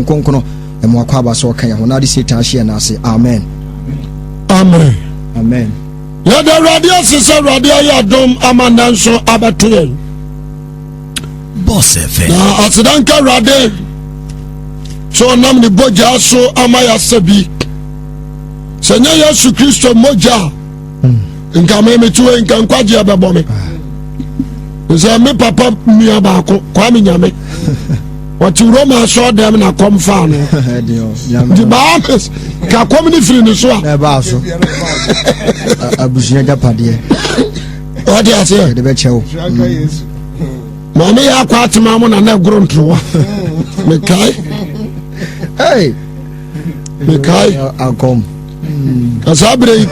honkonkono emo akwaba so kan ya ho na de Satan hye na ase. Amen. Amen. Amen. Ya da radio sisa radio ya dom amandanso abatoye. Boss FM. Na asidanka radio. So nam ni boja so amaya sebi. Senya Yesu Kristo moja. Nka me tuwe nka nkwaje abebo me. Nse me papa mi abako kwa mi nyame. Wati Roma so dem na kom fa no. Di baames ka kom ni firi ni so a. Na ba so. Abusunya japade. Odi ase de be chewo. Mama ya kwa atema mo na gro ntrowa. Me kai. Hey. Me kai akom. Kasabre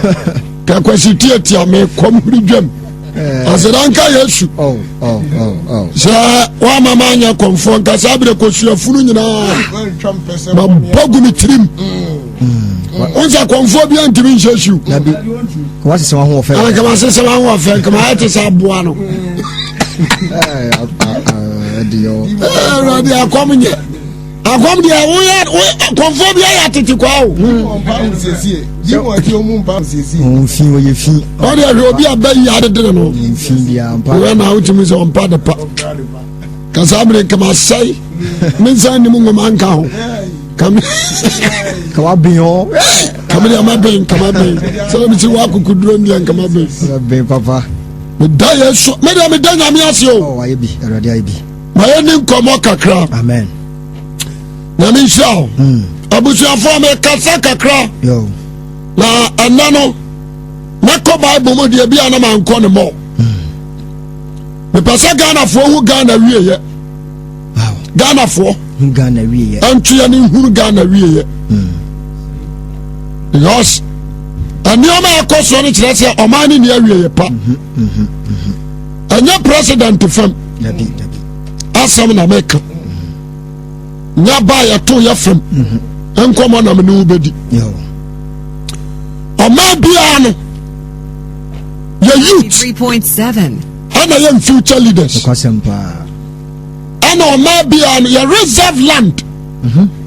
ka kwasitie tia me kom ridwam. Asidanka Yesu. Oh. Sa wa mama anya komfo kasabre kosuafunu nyina. Ba bogu ni trim. Onza komfo bi antimi nsheshu. Nabi. Kwa sese wa ho ofe. Ala kama sese wa ho ofe kama ate sa boa no. Dio. Radi akomnye. Akomnye wo komfo bi ya tete kwa o. Fi wo ye fi. Odi a obi abayi adede no. Fi bia ampa. We na utimi so ampa de pa. Kasabre kama sai. Mensa ni mungu manka ho. Kama biyo. Kama ya mabe kama be. So mi ti wa kukuduro ndi kama be. Be papa. Me da Yesu, me da nyame ase o. Oh, ayebi, erade ayebi. Ma ye ni nkomo kakra. Amen. Na mi shao. Abusuafo me kasa kakra. Yo. Na anano na ko Bible mo de bia na man ko ne mo. Me pasa Ghana fo hu Ghana wie ye. Wow. Ghana fo hu Ghana wie ye. Antu ya ni hu Ghana wie ye. Yes. Anioma akoso ni kire se omani ni awie ye pa. Anya president fam. Dabi. Asam na meka. Nya ba ya to ya fam. Enkomo na me ni ubedi. Yo. Oma bia no. Your youth 3.7. ana young future leaders. Kwasempa. Ana oma bia no your reserve land.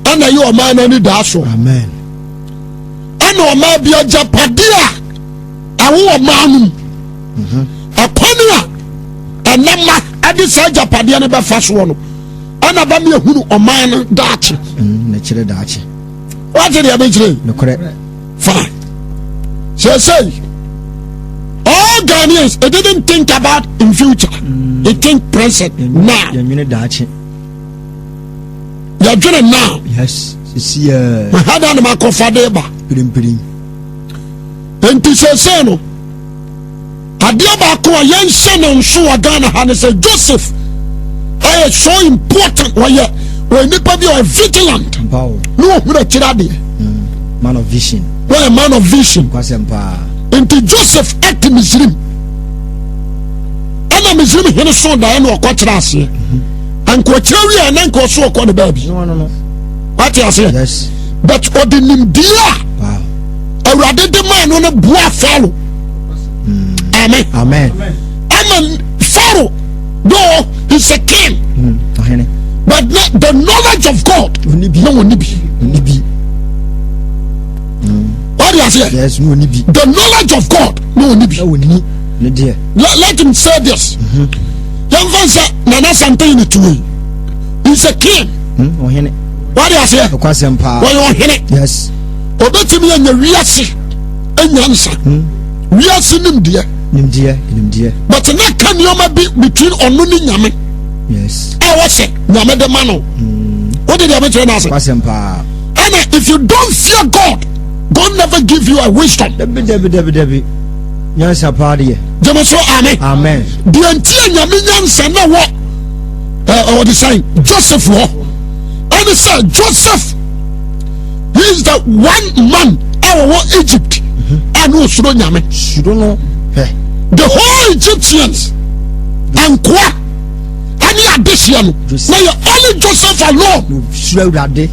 Ana you oma na ni daso. Amen. Ana oma bia japadia. Awo oma no. Akonia enama ade sa japadia ne be faso no. Ana ba me ehunu oma no daachi. Na kire daachi. What did you be kire? No kore. Fine. So say all Ghanaians, they didn't think about in future. They think present now. Yamine daachi. You're doing it now. Yes. See my head and my confadeba. Pirim. And to say no. Adiaba ko yen sene so Ghana han say Joseph. I is so important when nipa be vigilant. Power. No who the chirade. Man of vision. When a man of vision. Kwasempa. Into Joseph at Misrim. And Misrim hene so da no kwachira ase. And kwachira and then so ko the baby. No. What you say? Yes. But odinim dia. Wow. Awurade de man no bua follow. Amen. Amen. Pharaoh, though he's a king, but not the knowledge of God. No one be. What do you say? Yes, no one be. The knowledge of God. No one be. Let him say this. Young man say, "Nana something in it. He's a king." What do you say? Well, yes. Obetimi anya wiase enyansa. Wiase nimdeɛ. But na kan yoma be between onu ni nyame. Yes. I was say nyame de mano. What did you mention now? And if you don't fear God, God never give you a wisdom. Debi. Nyansa paade. Jemeso amen. Amen. The entire nyame nyansa na what? Or the sign Joseph wo. And he said Joseph, he is the one man our Egypt. And who should nyame? Know. The whole Egyptians and kwa any addition. Now you only Joseph alone. Should have that.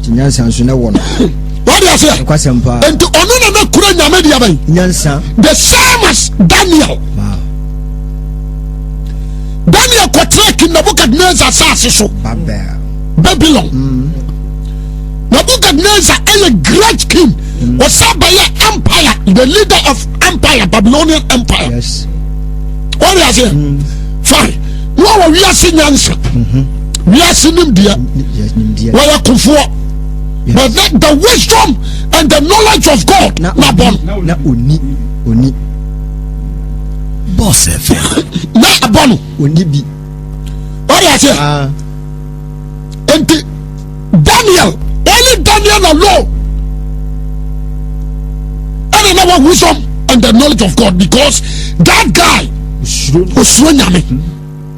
Nyansa so na won. What do you say? Kwasempa. And to honor na kura nyame dia ban. Nyansa. The same as Daniel. Wow. Daniel kwatrek Nebuchadnezzar asase so. Babel. Babylon. Nebuchadnezzar is a great king. Was by empire, the leader of empire, Babylonian empire. Yes. What is it? Fine. No, we are seeing answer. We are seeing him there. Yes, dear. We are comfort. But that the wisdom and the knowledge of God. Na oni. Boss FM. Na abonu. Oni bi. What is it? And Daniel, only Daniel alone, and another wisdom and the knowledge of God, because that guy was swinging.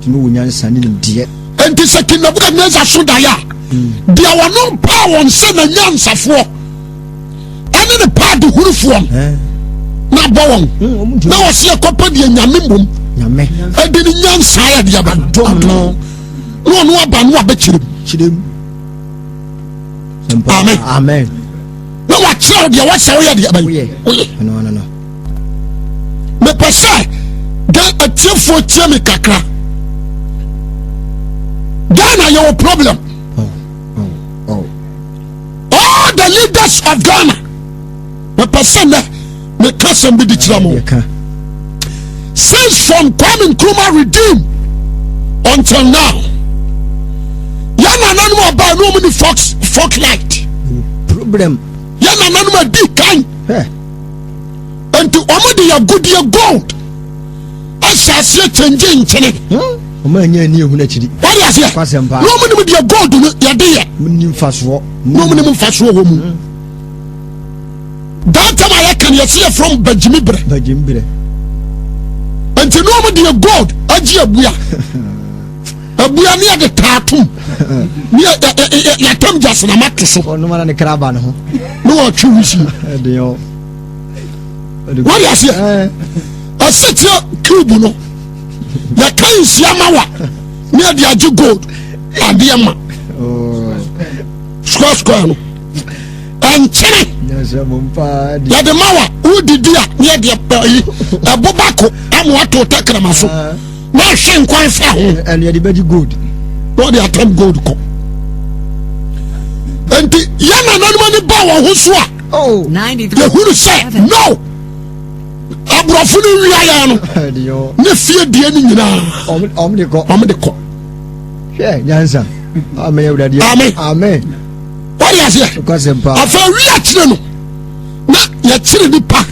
You know when you're standing dear. And this is King Nebuchadnezzar Sudaya. There were no power on sin and yansa for. And in the party who form. Now, Bowen. Now I see a couple of Yamim. Yame. I didn't yansa the other. No, I bet you. Amen. Amen. No, I tell you what's the other. No. Me pese get a cheerful chemi kakra. Ghana your problem. Oh. All the leaders of Ghana. Me pese me cousin be the chiramo. Since from Kwame Nkrumah redeem until now, yana nanu about no many folk light. Problem. Yana nanu di kind. And to omodi ya good ya gold. Asase change nchene. Omanya ni ehuna chiri. What is it? No money with your gold ya dey. Munim faso. No money mun faso wo mu. That time I can you see from Bajimbre. And to no money your gold aji abuya. Abuya ni ade tatum. Ni ya tam just na matoso. No man na kraba no ho. No atwisi. De yo. What is it? I sit here cube no. Ya kan siamawa. Ni ade aji gold. Adiama. Oh. Square no. And chene. Yes, mumpa. Ya de mawa udidia ni ade abobako amwato takramaso. Na hwe nkwan fa ho. And you the good. No dey attempt gold ko. And yana nanuma ni ba wo ho so a. Oh. 93. The who say no. Abrofo ni wi aya no. De yo. Ne fie die ni nyina. Om de ko. Yeah, Jansa. Amen. Amen. Amen. What is it? Because empa. Afa wi a kire no. Na ya kire ni pa.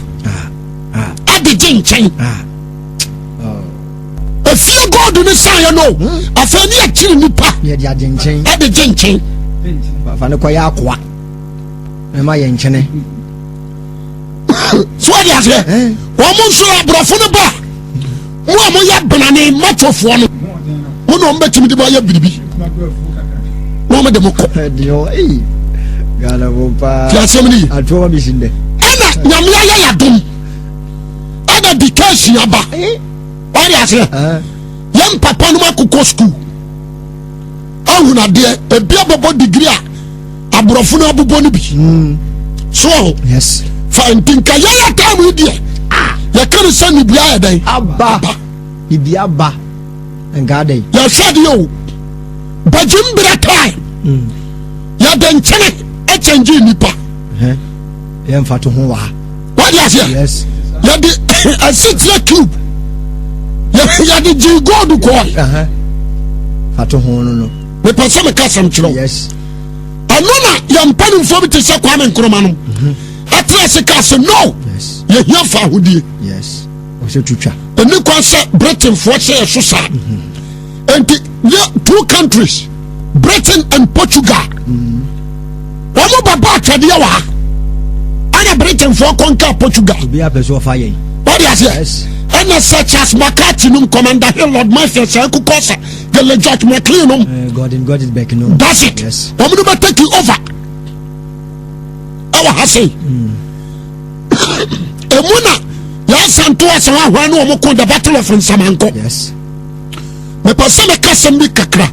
Ade jinchen. Efie God ni say no. Afa ni a kire ni pa. Ye dia jinchen. Ade jinchen. Fa ne ko ya akwa. E ma ye nchene. So what is it? Wo mo so abrofo no ba. Mo ya banane matofo no. Mo no mbetimi de ba ya biribi. Mo me de mo ko. De yo. Gala mumpa. Ti asem ni. Atwa bi sinde. Ana nyame ya dum. Ana dikasi aba. What is it? Yam papa no makoko school. Ahu na de ebia bobo degree a abrofo no abobo no bi. So Yes. fine tinka ya time we there. Ya kan say ni bia ya dan. Abba. Ibi abba. Ngade. Ya said yo. Bajimbre time. Ya den chene e change nipa. Ye mfa to ho wa. What is it? Yes. Ya de a city cube. Ya de G God ko. Fa to ho no. Me person me kasam chiro. Yes. Anona ya mpani mfo bi te se Kwame Nkrumah no. Atra se kase no. Yes. Ye hia fa hodie. Yes. O se tutwa. Eni kwa se Britain for say so sa. And two countries, Britain and Portugal. Omo baba atwade wa. Ana Britain for conquer Portugal. Bi a person of fire. What is it? Yes. And such as McCarthy num Commander Hill Lord Murphy say ku kosa. The George McLean num. God is back no. That's it. Yes. Omo do take you over. Our hase. Emuna ya santo asa wa hwa no omo kon the battle of Nsamanko. Yes. Me person me kasem bi kakra.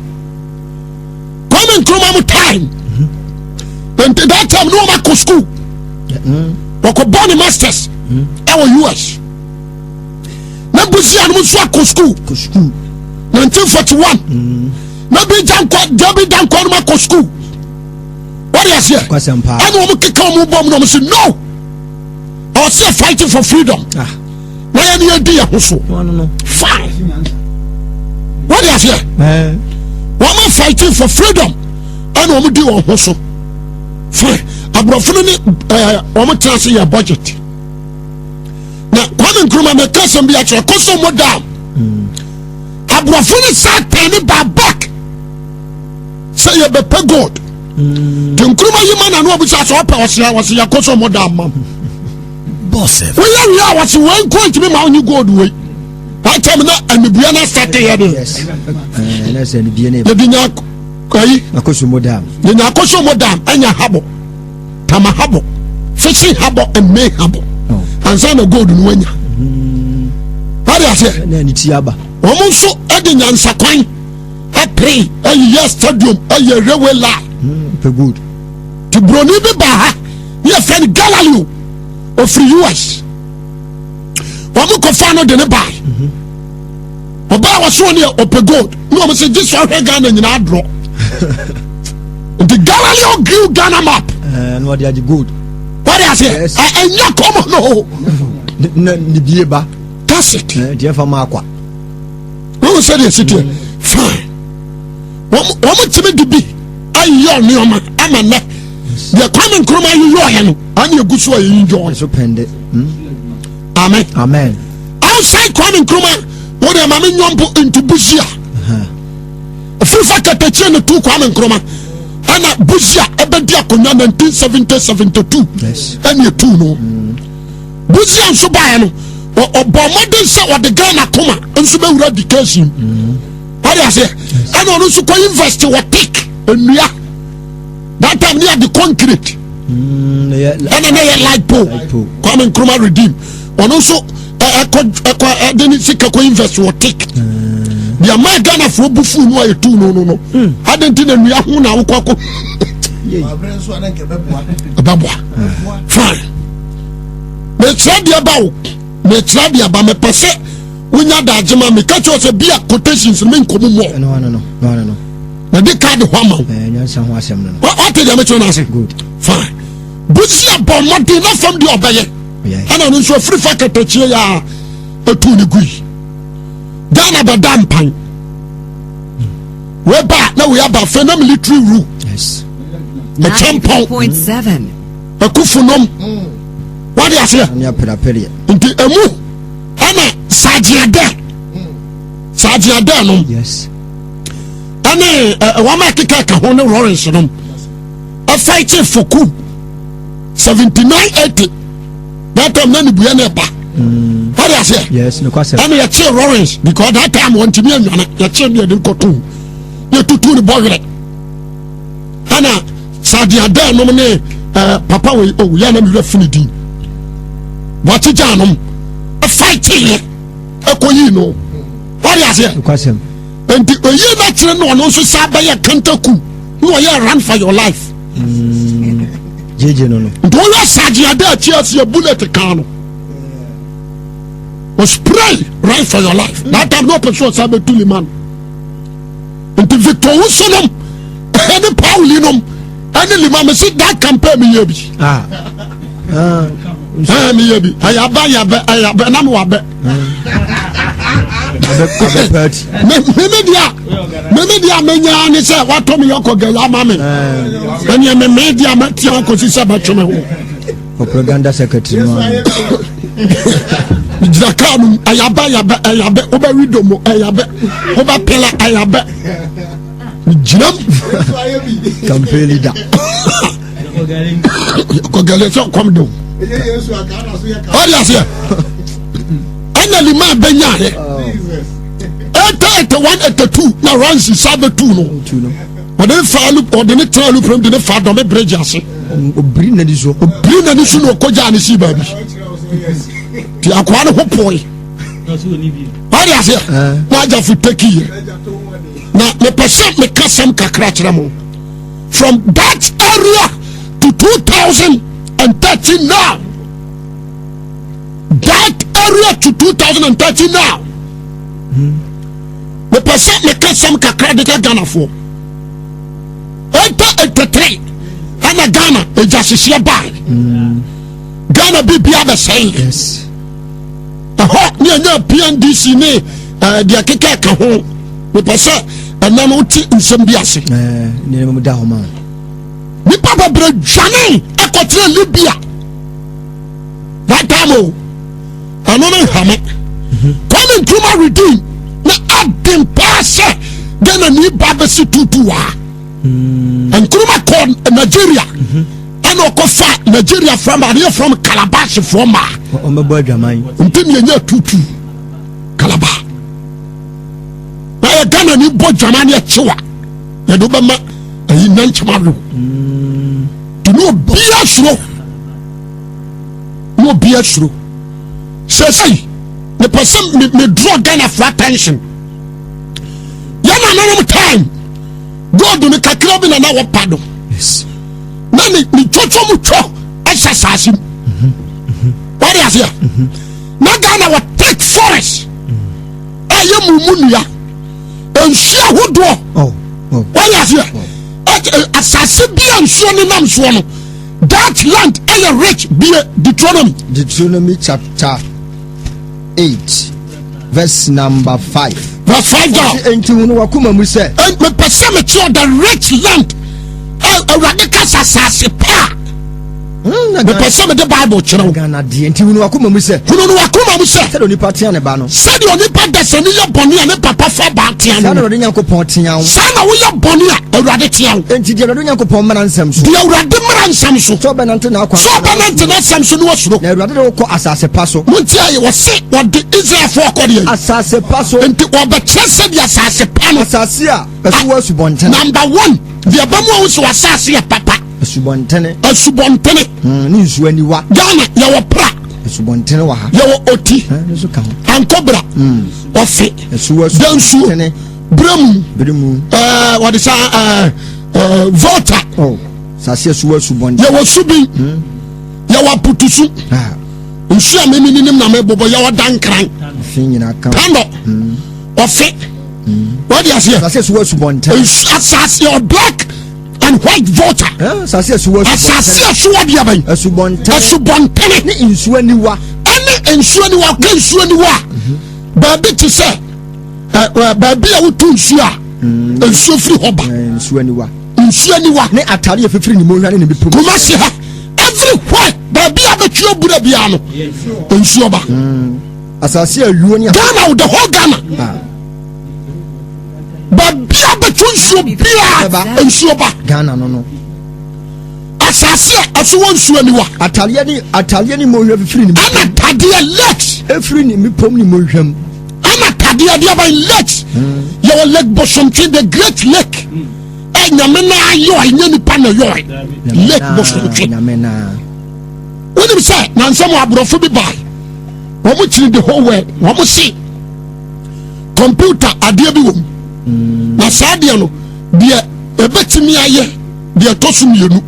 Kwame Nkrumah mu time. And that time no ma ko school. Wako born masters. Our US. Na busi anu so ko school. 1941. maybe Janko no ma school. What do you say? I know we come bomb no say no. I was here fighting for freedom. Why any idea also? No. Fine. What do you say? Why am fighting for freedom? I know we do also. Fine. Abrofo ni omo transi your budget. Na Kwame Nkrumah me kasem bi a koso mo down. Abrofo ni Satan ba back. Say you be pay God. The Nkrumah yima na no obusa so pa was ya koso mo down mam. Boss FM. We ya was one coin to me ma only God way. That time na amibua na start here dey. Yes. Na say ni bie na. Le binya kai akoso mo down. Le na koso mo down anya habo. Tama habo. Fishing habo and may habo. And some gold no wanya. What do you say? Na ni ti aba. Omo so edi nyansa kwan. I pray. Yes stadium. Railway line. Very good. To broni be ba ha. Your friend Galileo of free US. Omo ko fa no de ne buy. Oba was so near open gold. No me say this one Ghana nyina draw. The Galileo grew Ghana map. And what they are good. What do you say? I come no. Ni bie ba. That's it. Dia fa makwa. Who said the city? Fine. One time to be. I your name. I'm a neck. The Kwame Nkrumah you know. And you good so you enjoy. So pende. Amen. Amen. Outside Kwame Nkrumah, what am I nyompo into Busia? Fufa kateche no tu Kwame Nkrumah. Ana Busia ebedi akonya 1970-72. Yes. And you two no. Busia nso ba no. Obomodin say what the Ghana koma nso be wura education. What do you say? And on nso ko invest what take enua. That time near the concrete. And then light pole. Kwame Nkrumah redeem. On also then sika ko invest what take. The man Ghana for bufu no e tu no. I didn't think enua ho na wo kwako. Babwa. Fine. Me try dia bawo. Me try dia ba me pese wonya da agema me ka cho se bia quotations me nkomo mo. No. Na de card ho ma. Nyansa ho asem no. What tell me cho na say? Good. Fine. Busia bon modi na from the obeye. Ana no so free fact techie ya etu ni gui. Ghana ba dampan. We ba na we aba fe na military rule. Yes. 90.7. Akufunom. What do you say? Anya pera. Nti emu ana Sajiade no. Yes. Ane wama kika ka ho ne Lawrence no. A fight for coup 79-80. That time na ni buya na ba. What do you say? Yes, no kwase. Ane ya che Lawrence because that time want me anwana ya che me de kotu. Ye tutu ni bogre. Ana Sajiade no ne papa we ya na mi refinidi. What you done? A fighting a coin, no. What is it? And the year that you know, also sat by a cantaku. You are run for your life. JJ, no. Do you say there, cheers your bullet can was spray right for your life. That time no person sabe to the man. And the Victor Usunum, any Paulinum, any Limam, see that campaign me. Me yebi ayaba na me wabe me dia menya ni say wato me yoko gela ma me enya me media matia ko sisa ba tweme ho propaganda secretary no Zakanu ayaba oba widomo ayaba oba pela ayaba jinam campaign leader ko gele so come down. What is it? Anali ma benya he. 81-82 na runs sabe tu no. Ode fa loop ode ne tra loop from the fa do me bridge ase. Obri na di so no koja ni si ba bi. Ti akwa ne hopoi. What is it? Na ja fu take here. Na me person me kasam kakra kira mo. From that area to 2013 now. That area to 2013 now. me pese me ka sam kakra de Ghana fo eta 83 ana Ghana ejasihye bai Ghana bibia be say yes ni anya PNDC ne dia keke ka ho me pese ana no ti nsem bi ase ni mo da ho ma ni papa bre jane ekotre Libya that time ano me hame come to my redeem na adim passe Ghana ni baba si tutuwa and kuma call Nigeria and okofa Nigeria from Calabash from o me bo adwaman ntimi enya tutu Calabar na Ghana ni bo adwaman ya chewa ya do ba ma ayi nanchama ro to no bia suro say the person me draw Ghana for attention yana no time God me kakra bi na na wopado yes na ni chocho mu cho exercise what is here na Ghana wa take forest aye mumunia enhia hodo what is here asase bi anso ni nam so no that land aye rich be Deuteronomy chapter 8 verse number 5 verse 5 down enti hu no wakoma mu se and me pese me cho the rich land radical sasase pa me pese me the Bible chiro Ghana de enti hu no wakoma mu se hu no wakoma mu se se do nipa tia ne ba no se do nipa desani ye boni ane papa fa ba tia no sa do Nyankopon tia wo sa na wo ye boni a awurade tia wo enti de do Nyankopon mara nsam so de awurade mara nsam so so benante na akwa so benante na nsam so no wasuro na awurade de ko asase pa so munti aye wo se wo de Israel for akodi asase pa so enti wo be chese de asase pa no asase a esu wa subontene number 1 de abamu wo so asase ya papa subontene ni nsu aniwa Ghana ya wo pra subontene wa ha ya wo oti so ka ho ankobra ofe esu wa subontene bremu what is Volta sase esu wa subontene ya wo subi ya wo putusu nsu ameni nim na mebobo ya wo dankran fi nyina ka kando ofe what is here sase esu wa subontene asase your black and white Volta sase esu wa asase esu wa dia ban esubontene ni nsu aniwa ene nsu aniwa ka nsu aniwa baabi ti se baabi a wotu nsu a nsu firi hoba nsu aniwa ne atare e fifiri ni mo hwane ne bi pom kuma se ha everywhere baabi a betwe obura bia no nsu oba asase ayuo ni Ghana the whole Ghana baabi a betwe nsu bia nsu oba Ghana no asase aso won nsu aniwa atare ni mo hwe fifiri ni ana tade lakes efiri ni mi pom ni mo hwam ana tade dia by lakes your lake Bosomtwe the great lake nyamena ayo anya nipa na yo lake Bosomtwe nyamena when you say na nsam abrofo bi bai wo mo chiri the whole world wo mo see computer ade bi wo na saade no de ebetimi aye de tosu mienu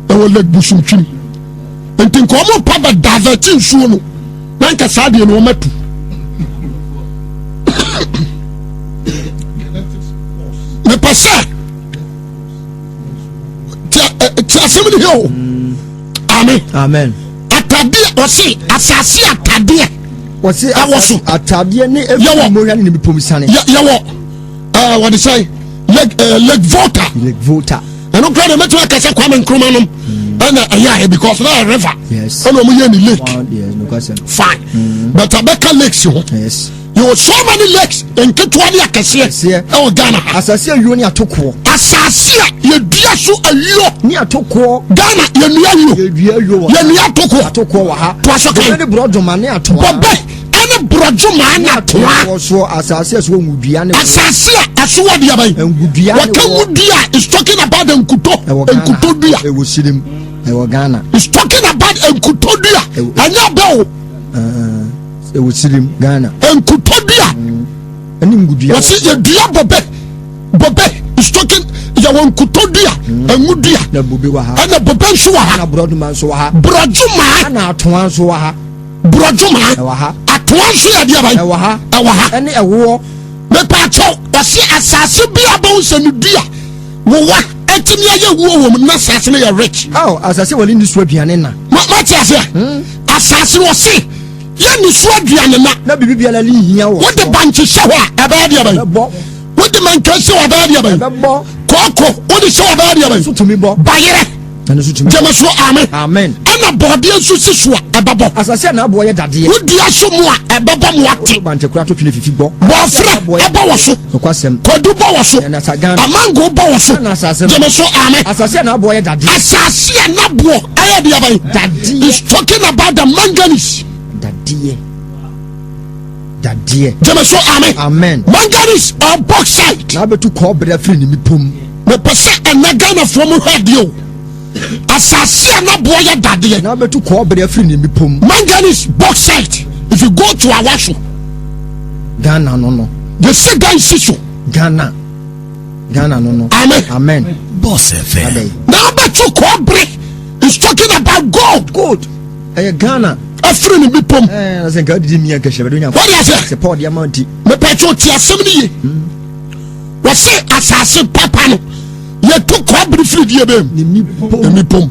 e wo lake Bosomtwe enti ko mo pa ba divert nsuo no na nka saade no wo matu me passa ti asemi hiyo amen atade osi asase atade osi atade ne efu mo hwane ne bipomisane yawo what they say lake Volta and no crowd meto akase Kwame Nkrumah nom and yeah because na river yes and mo ye ni lake yes no question fine but abeka lakes ho yes you have so many lakes in Ketwani akase e Ghana asase ayuo ni atoko asase ye dua so ayuo ni atoko Ghana ye nua ayuo ye nua atoko wa ha to aso kan ni brodoma ni atoko bobe ene brodoma na atoko so asase aso ngudua ne asase aso wa dia ban ngudua what ngudua is talking about enkuto dua e wo sirim e wo Ghana is talking about enkuto dua anya be e wo sirim Ghana enkuto dua ani ngudua wasi ye dua bobe is talking ya won kutodua engudua na bobe wa ha ana bobe nso wa ha na brodoma nso wa ha brodoma na atoa nso wa ha brodoma wa ha atoa nso ya dia ban wa ha wa ha ene ewo me pacho ɔsi asase bi abon senudia wo wa etimi aye wo wo na asase no yɛ rich. Asase wali ni so aduane na. Ma ti ase. Asase wo se ye ni so aduane na bibi bia la li hia wo. Wo de banche hye ho a aba dia ban. Wo de manka hye wo aba dia ban. Koko wo de hye wo aba dia ban. So tumi bo. Bayere. Ana so tumi. Jema so amen. Amen. Ana body so si so a ebabo. Asase na abo ye dade. Wo di aso mu a ebabo mu ate. Banche kura to twene fifi bo. Bo fra eba wo so. Okwasem. Kodu bo wo so. Amango bo wo so. Jema so amen. Asase na abo ye dade. Asase na bo aye dia ban. Dade. He's talking about the manganese. Dadie. Jema so amen. Amen. Manganese or bauxite. Na betu ko bra firi ni mipom. Me pese enagana from radio. Asase na bo ye dade. Na betu ko bra firi ni mipom. Manganese, bauxite. If you go to Awashu, Ghana no. they say Ghana siso. Ghana no. Amen. Amen. Boss FM. Now betu ko bra is talking about gold. Ghana. Afri ni bipom. Na se ka didi mi anka hwebe nya. What do you say? Se Paul dia manti. Me pecho ti asem ni ye. We say asase papa no. Ye to ko bra firi die bem. Ni mipom.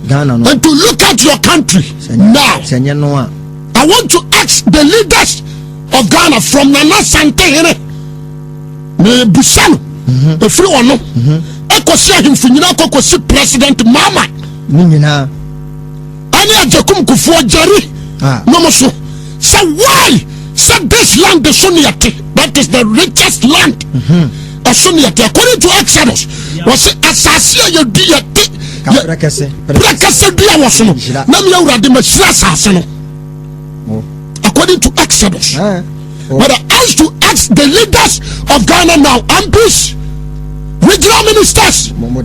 Ghana no. And to look at your country now. Senye no a. I want to ask the leaders of Ghana from Nana Sante here. Me busano. E free ono. E ko si ahimfo nyina ko si President Mama. Ni nyina. Ani ajakum kufu jari. No mo so. So why? So this land the Suniate, that is the richest land. Suniate, according to Exodus, was asasi ya diate. Prakase dia was no. Na mi awura de machira asase no. According to Exodus. But I asked to ask the leaders of Ghana now, MPs, regional ministers, former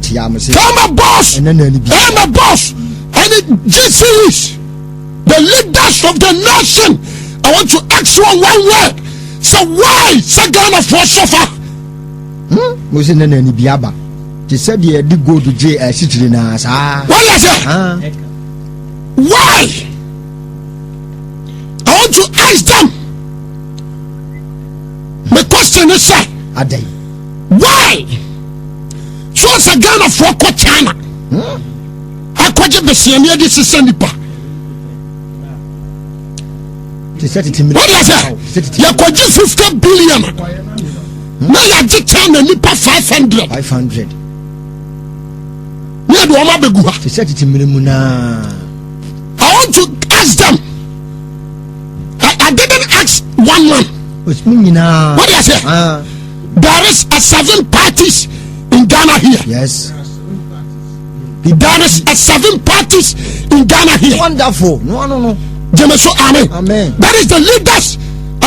boss, former boss, and the GCs, the leaders of the nation. I want to ask you one word. So why say Ghana for suffer? Musi nene ni biaba. Ti said ye di go to J city na sa. What is it? Why? I want to ask them. My question is say, why? So say Ghana for China. Akwaje besiania di sisanipa. What is it? You could give 50 billion. Now you just China nipa 500. 500. Me do ma beguha. I want to ask them. I didn't ask one man. What do you say? There is a 7 parties in Ghana here. Yes. There is a 7 parties in Ghana here. Wonderful. No. Jemeso, amen. Amen. That is the leaders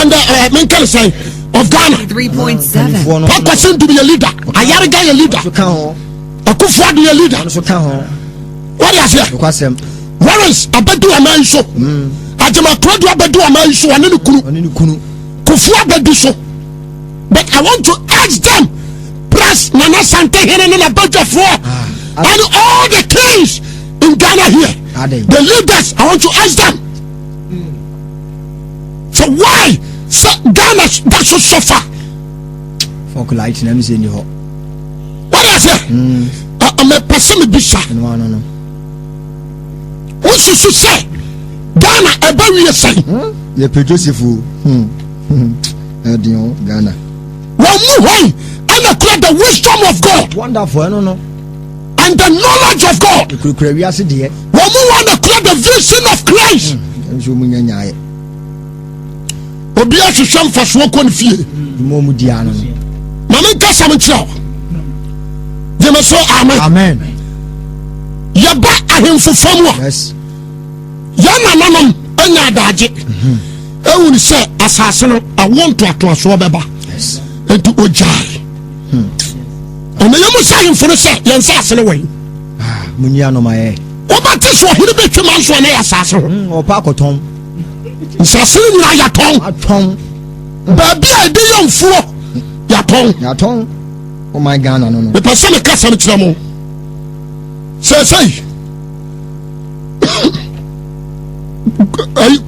and the mental sign of Ghana. 3.7. Pakwasin to be a leader. Ayariga a leader. Akufo be a leader. What do you say? Lawrence abedu aman so. Ajama Krodu abedu aman so anene kunu. Kufu abedu so. But I want to ask them, press Nana Sante here and Abedafo and all the kings in Ghana here. The leaders, I want to ask them. So why Ghana that should suffer? Folk light na me say ni ho. What I say? I'm a person bisha. No. What you should say? Ghana a very say. Ye pe Joseph. Edion Ghana. Well, move and acquire the wisdom of God. Wonderful, no. And the knowledge of God. We are there. Well, move and acquire the vision of Christ. Obi ahwehwɛ mfasoɔ kɔ ne fie mo mu dia no na me nka sam kyerɛ gyeme so amen yɛba ahemfo fam a yes yɛnananom anya adagye ɛwu ne sɛ asase no awo ntoatoasoɔ bɛba yes enti ogyae ɔna yɛmu sɛ ahemfo no sɛ yɛnsa ase no wɔ mu nia no ma yɛ wobate so ɔhene bɛtwema nso a na yɛ asase ho ɔpa akɔtɔn nsase nyina yɛtɔn baabi a ɛde yɛ mfuo yɛtɔn oh my Ghana no mepɛ sɛ meka sɛm kyerɛ mo sɛsɛi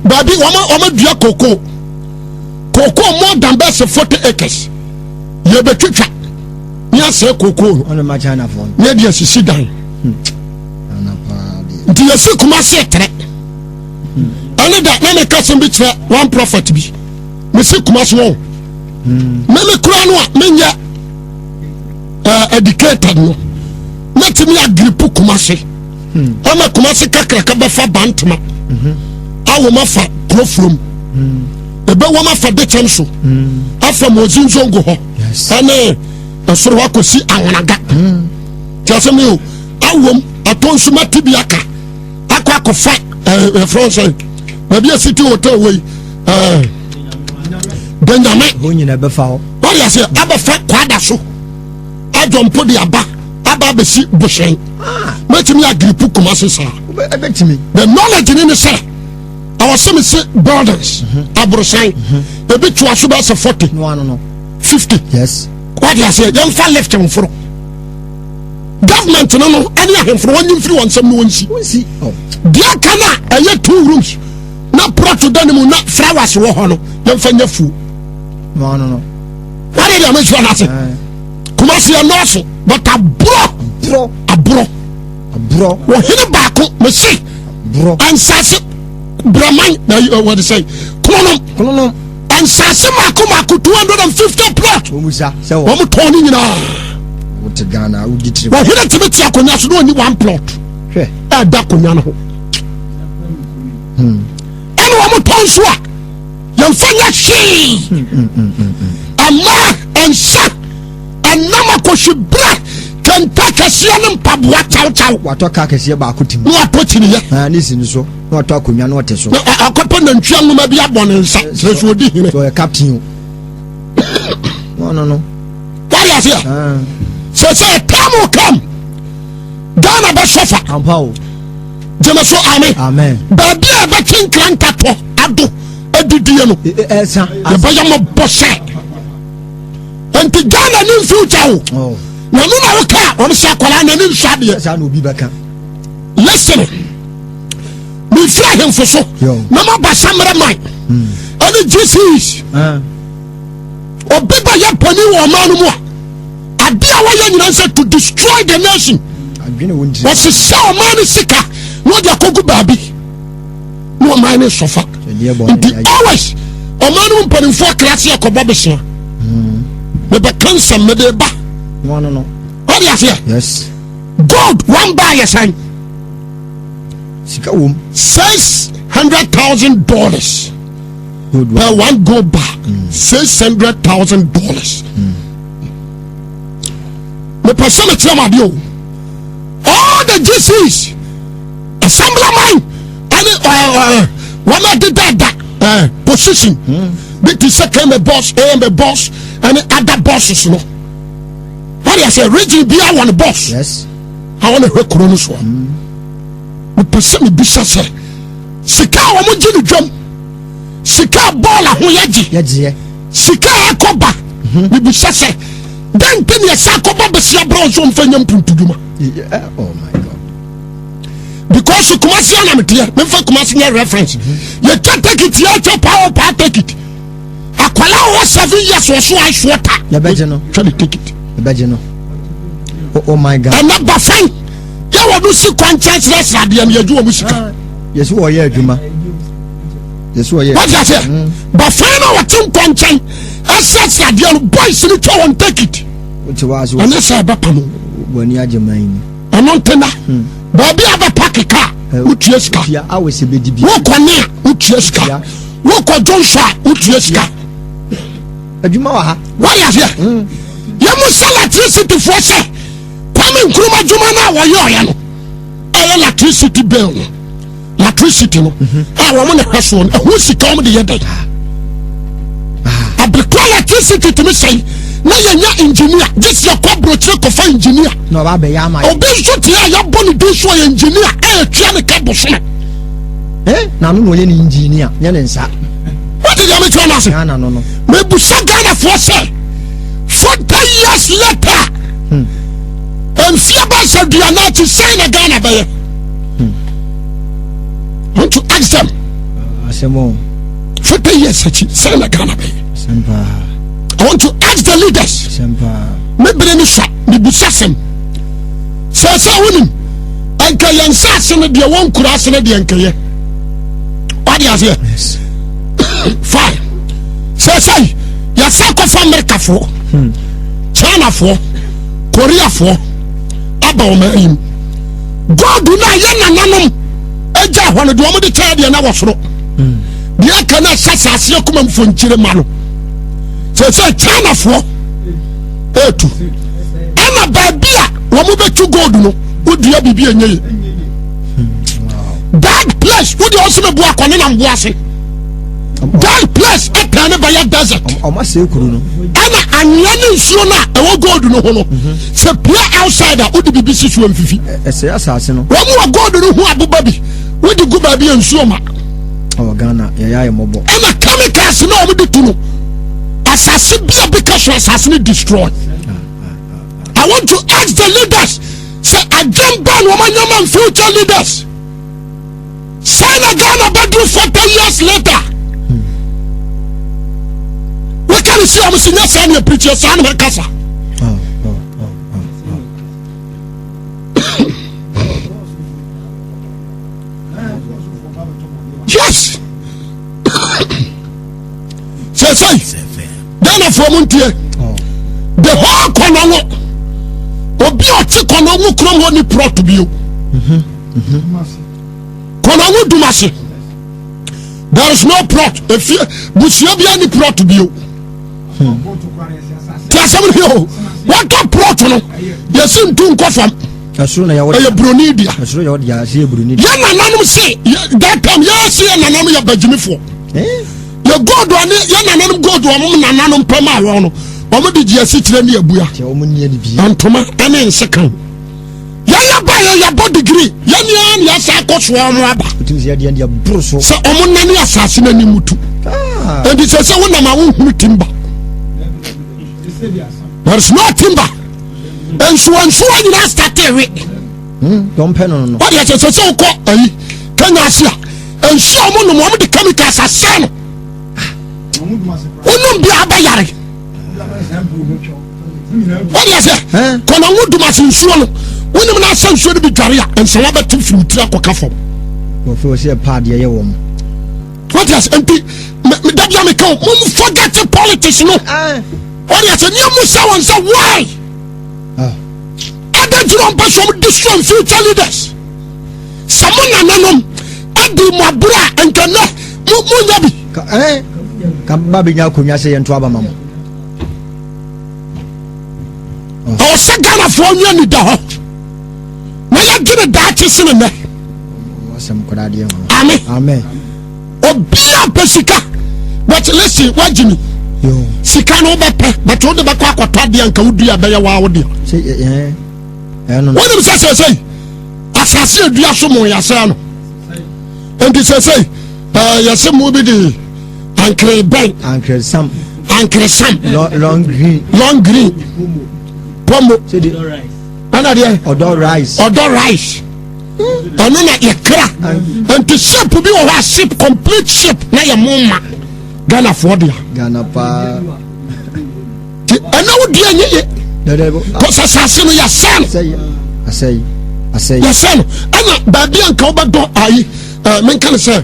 baabi wɔma dua koko more than bɛ bɛsɛ 40 acres yɛbɛtwitwa ne asɛ kokoo ɔno ma China phone ne de asisi dan nti yɛsi Kumasi etere ɛne da na meka sɛm bi kyerɛ one prophet bi mesi Kumasi wɔn meme kura no a menyɛ educated no metimi agripu Kumasi ama Kumasi kakraka bɛfa bantama awo mafa krofurom ebe wo mafa de kyɛm so afa mozinzongo hɔ ɛne ɛsoro hɔ akɔsi awanaga kyerɛ me o awom atonso matibi aka akɔ akɔfa France baabi a city hotel wei Benjamin ho nyina bɛfa hɔ wɔde ase abɛfa kwada so adwompo de aba bɛsi bohyɛn mɛtumi agripu Kumasi saa ɛbɛtumi the knowledge ne sɛ awɔ sɛ me se buildings aborosan ebi toa so bɛsɛ 40 no 50 yes wɔde ase yɛmfa left mforo government no ɛne ahemforo wɔnyi mfiri wɔn nsɛm no wɔnsi deɛ ka no a ɛyɛ 2 rooms na proto da ne mu na flowers wɔ hɔ no yɛmfa nya fuo no wɔde deɛ mɛhyia no ase Kumasi yɛ nɔɔso but aborɔ wɔhene baako mese ansase braman wɔde sɛ kononom ansase maako 250 plot wɔm tɔn ne nyinaa wote Ghana wodi tiri wɔhene teme te akonnwa so na ɔni 1 plot ɛda akonnwa no ho ɛne wɔm tɔn so a yɛmfa nyɛ hwee ama ɛnsa ɛnam akɔhwe bra kɛnta kɛseɛ ne mpaboa kyawkyaw watɔ ka kɛseɛ baako tim na watɔ kyiniyɛ ne si no so na watɔ akonnwa na ɔte so na akɔpɛ nantwia nwoma bi abɔ ne nsa sɛ so ɔdi hene ɔyɛ captain o no wade ase a sɛ sɛ time will come Ghana bɛsɔfa ampa o gyeme so amen baabi a ɛbɛtwe nkrantatɔ ado adidie no ɛsa yɛbɛyɛ mɔbɔ sɛ enti Ghana ne future o na no na woka wɔn sɛ akwara na ne nsu adeɛ sa na obi bɛka listen me fira ahemfo so na maba samere man ɛne GCs obi ba yɛ pɔni wɔ ɔman no mu a ade a wɔyɛ nyina sɛ to destroy the nation wɔsesɛ ɔman no sika na wɔde akɔgu baabi na ɔman no sɔfa nti always ɔman no mpanimfoɔ krase akɔbɔ besea mebɛka nsɛm mede ba no wɔde aseɛ yes gold one bar yɛ sɛn sika wom $600,000 per one gold bar $600,000 me pɛsɛ me kyerɛ madeɛ o all the GCs assemblyman ɛne wɔma dedada position bi te sɛ kɛmɛ boss AMB boss ɛne other bosses no wɔde asɛ region biara wɔ ne boss yes awɔ ne hwɛ kuro no soɔ mepɛ sɛ mebisa sɛ sika a wɔmo gye ne dwam sika a bɔɔla ho yɛgye sika a ɛkɔba mebisa sɛ dɛn nti ne yɛsɛ akɔba bɛsia berɛ nso mfa nya mpuntudwuma oh my god because Kumasi anameteɛ memfa Kumasi nyɛ reference yɛtwa ticket yɛtwa power ticket akwala wɔ 7 years wɔ so asoɔta yɛbɛgye no twa ne ticket yɛbɛgye no oh my god ɛna bafan yɛwɔ no si kwankyɛn serɛserɛ adeɛ no yɛgye wɔ mu sika yɛsi wɔyɛ adwuma yɛsi wɔyɛ wagye aseɛ bafan no wɔte nkwankyɛn ɛsɛserɛ adeɛ no boys no twa wɔn ticket ɛne sɛ ɛbɛpa no wani agye man ni ɛno ntena baabi a bɛpa keka wotua sika wokɔ ne a wotua sika wokɔ dwonso a wotua sika adwuma wɔ ha wayɛ aseɛ yɛmu sɛ electricityfoɔ sɛ Kwame Nkrumah adwuma no a wɔyɛɔyɛ no ɛyɛ electricity bill no electricity no a wɔmo ne hwɛ soɔ no ɛho sika wɔm de yɛ dɛn abrekɔ electricity tumi sɛe na yɛnya engineer gye sɛ yɛkɔ aburokyire kɔfa engineer na ɔba abɛyɛ ama obi nso te a yɛbɔ ne din so ɔyɛ engineer ɛyɛtua ne ka bosome na ano na ɔyɛ ne engineer nyɛ ne nsa wode deɛ mekyerɛ no ase Ghana no mebusa Ghanafoɔ sɛ 40 years later mfie ba sɛ duana akyi sɛn na Ghana bɛyɛ I want to ask them asɛm 40 years akyi sɛn na Ghana bɛyɛ I want to ask the leaders. Maybe ni sha ni busasem. Sasa wonim anka yansa se ne de won kura se ne de ankaye. What you say? Yes. Fine. Sasa yasa ko fa America fo. China fo. Korea fo. Aba o mayim. God na ye nananom eja ho ne de o mo de cha de na wo soro. Dia kana sasa se kuma mfo nkyire ma no. Sasa China fo etu. Ana babia wo mo betu gold no odua bibi enye. That place wo de also me bo akone na mbo ase. That place e plan by a desert. O ma se kuru no. Ana anya ne nsuo na e wo gold no ho no. Se pia outside wo de bibi sisu amfifi. Se asase no. Wo mo gold no ho aboba bi. Wo de guba bi nsuo ma. O Ghana ya mobo. Ana chemicals no wo de tu no. Asase bia because asase destroy. I want to ask the leaders, say again ban woman and future leaders. Sign a Ghana Badru 40 years later. What can you see? I'm seeing sign your preacher, son of Casa. Yes. Say. Ghana for Montier. The whole corner. Obi oti kono wu krom ho ni prot bio. Kono wu dumase. There is no prot. If you busia bia ni prot bio. Tiasem here. What a prot no. Yesin tu nkofam. Asuro na ya wo. E broni dia. Asuro ya wo dia se broni. Ya nananum se that time ya se nananum ya bajimifo. Ya god one ya nananum god wo mo nananum pema wo no. Omo di giasi kire ne abua ti omo nie ni bi antoma ene nsekan ya ba ya bo degree ya ni ya sa koso omo aba utim ya dia bruso se omo nani asase na ni mutu and it say wona ma wo hunu timba there's no timber and so you na start we don't pen no what you say ko ayi Kenya asia and so omo no mo de chemicals asano onum bia abayare. What do you say? Kono wudu masinsuo no. Wonim na sansuo de bi dware a ensa wa betim firi tira koka fom. Wo fe wo se pa de ye wom. What do you say? Me dabia me come. Mum forget the politics no. What do you say? You must say one say why? Ada juro mpa so destroy future leaders. Samona nanom adi mabura enkana mu nyabi. Ka ba bi nya konwa se ye nto aba mamo. O Ghana for you da ho. Na ya gine da chisene ne. Wasem kwada de. Amen. Obia pesika. But listen, what Jimmy? Yo. Sika no bepe, but o de ba kwa kwata de anka wudua be ya wa wo de. Say no. What dem say? Asase adua so mo ya say no. And this say ya say mo bi de ankre ben, ankre sam. Long green. Pomo. Odor rice. Ano na yekra. And to ship bi o wa ship complete ship na ya mama. Ghana for dia. Ghana pa. Ana wo dia nye. Ko sasase no ya san. Asay. Ya san. Ana ba bi anka obedo ayi. Men kan say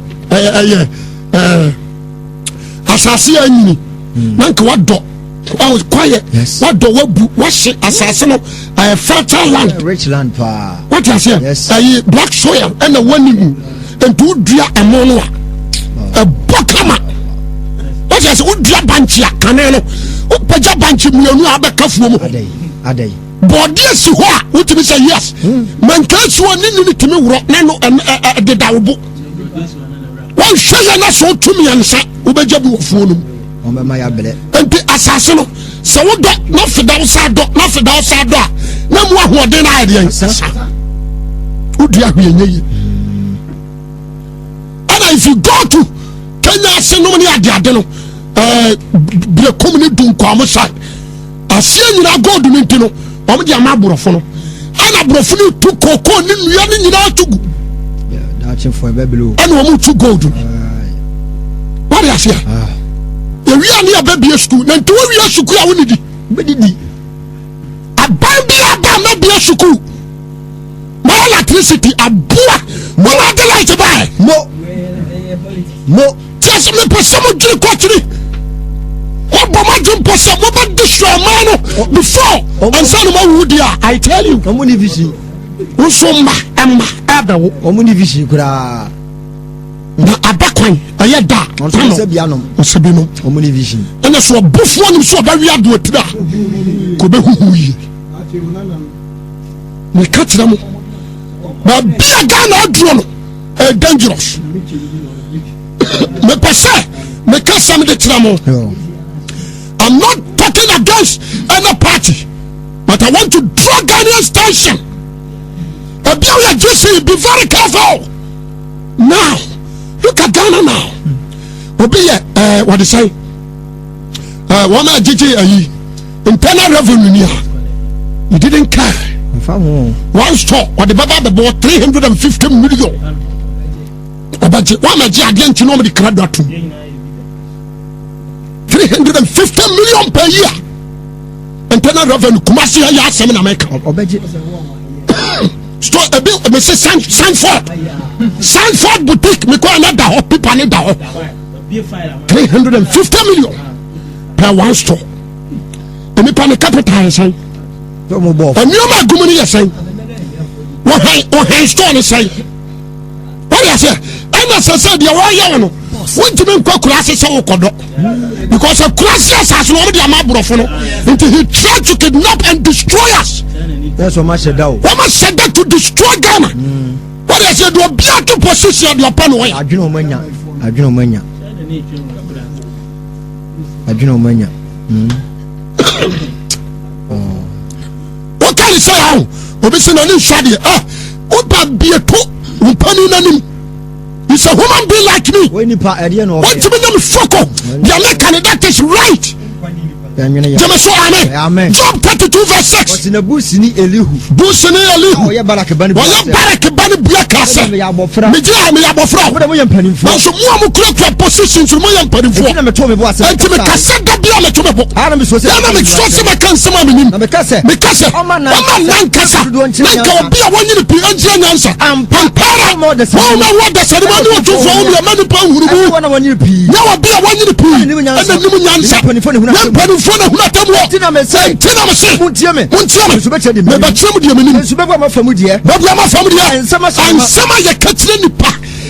asase anyini. Nanka wado. Quiet. Yes. What do what shit assassin a fertile land? Rich land pa. What you say? Yes. Black soil and the one and two dear amono. A botama. What you say? Udia banchia canelo. Upaja banchi munu abekafumo. Adey. Body si ho what me say yes. Man can so ni to me rock no and the dawbo. One share na so to me and say ubeja bi wofuo no. Enti asase no se wo do na fida wo sa do na mu ahoden na ade yan udi ahwenye yi and if you go to Kenya se no ni ade no be community dun kwa mo sai asie nyina god ni ntino o mo dia ma borofo no ana borofo ni tu koko ni nua ni nyina tugu da che for bebelo ana o mo tu gold what do you say we are near baby school. Then 2 years school, I wouldn't be. A baby, maybe a school. My electricity, a boy, what are the lights to buy? No, just me for some drink quantity. What Bomadjum for some woman destroy man before and son of my wood, I tell you. I'm only vision. Usoma, Emma, Abel, I'm only vision. Na abakwan aye da onso bianom osebino omuni vision ene so bufu onim so ba wi ado tira ko be huhu yi me katira mo ba bia Ghana adro no dangerous me pese me kasa me de tira mo. I'm not talking against any party, but I want to draw Ghanaians' attention. Be very careful now. Look at Ghana now. Obi what they say? One internal revenue. You didn't care. One store, what the Baba bought 350 million. About one again to know the credit. 350 million per year. Internal revenue. Kumasi ya seminar make. Store a bill, Mrs. Sanford boutique, me call another hot people need that 350 million per one store. And me pan the capital say. And you my gumini say. What store say? What you say? And as I said, you are young. What do you mean classes so kodo? Because a classes has already a mabrofono until he tried to kidnap and destroy us. That's what I said. What I said that to destroy Ghana. What I said, you be out of position your pen away. I do know mania. What can you say? How? Obviously, I shadi. What be a two? He's a human being like me. When you put Edian or what you mean, Foko? The American that is right. Amen. Job 32 verse 6. What's in a busini Elihu? Busini Elihu. Oh, yeah, Barakabani. Oh, yeah, Barakabani Blackasa. Me Yabofra. What am I penning for? So, more correct positions from my penning for. I'm a Tommy was a cassette. Adam is so I can't summon him. Because I'm a non cassa. Like I'll be a 1 year PNG answer. I'm para more the same. What the ceremony to form your money pound. Now I'll be a 1 year P and the new answer.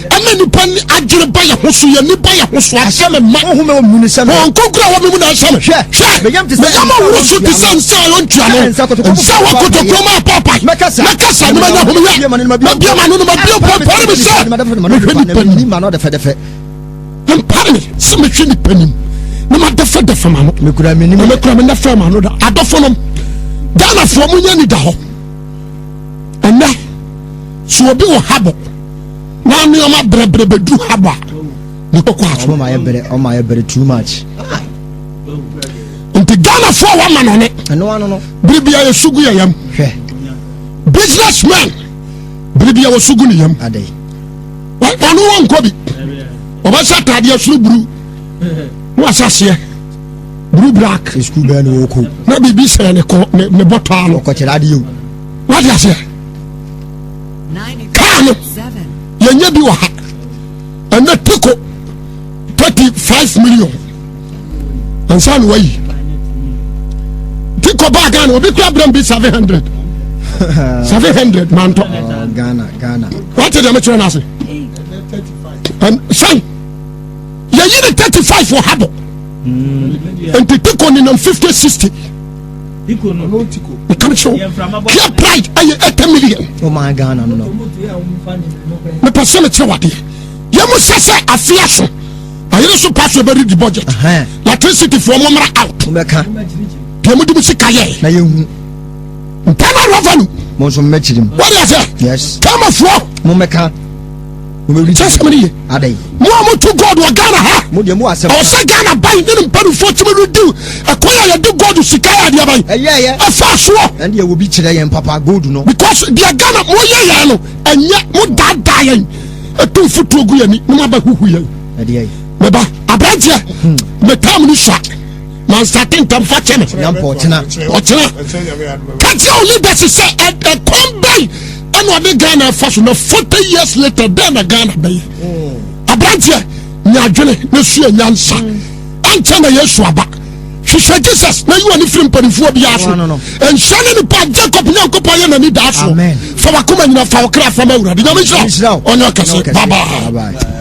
And then you pan agile by a hosu, you need by a hosu, I shall a man who will munism. Oh, go grab a woman. I shall share. The young to say, I'm a shoot the sun, on channel, and so I could go my papa. Macassa, no matter who you are, I'm pardon symmetry penny. No matter the family, we could have been the firm. I don't follow Ghana from Munyanida. And that so be a habit. Now me on my brebe do haba. Oh my better too much. Into Ghana for 1 man on it. No. Bribia Suguyam. Businessman. Bribia was Suguniam. Ade. What one Kobe? Obasata dia Subru. What's us here? Blue black is good and woko. No be say ne bottle ko radio. What you say? 97. Yenye bi wa ha. And the tiko 35 million. And san way. Tiko ba Ghana obi club dem be 700. 700 man to Ghana. What did you try to say? 35. And say you need 35 for habo. And to take on in 50-60. Tiko no tiko. You come show. Clear pride I 10 million. Oh my Ghana no. Me person me tell what dey. You must say affiliation. I also pass over the budget. Electricity for momra out. Umeka. Pemu di musika ye. Na yehu. Internal revenue. Mo so mechirim. What is it? Yes. Come on for. Mumeka. Just money. Adai. Mo to God wa Ghana ha. Mo de mo asem. O say Ghana buy dem padu for to do. Akoya ya do God sika ya buy. Yeah. Afa so. And you will be chire yen papa gold no. Because dia Ghana mo ye ya no. Enya mo da yen. Etu futu ogu ya ni. Mo ba huhu yen. Adai. meba abrante me tam ni sha man starting tam fa cheme yampo chena katia o leaders say e kombai eno de Ghana fa so na 40 years later then na Ghana bay abrante nya adwene na su anyansa anche na Yesu aba hwehwe Jesus na you ani film panifuo bia so enshane ni pa Jacob nyankopɔ ye na ni da so fa wakoma nyina fa okra fa mawura de nyame hira onyo kase bye bye.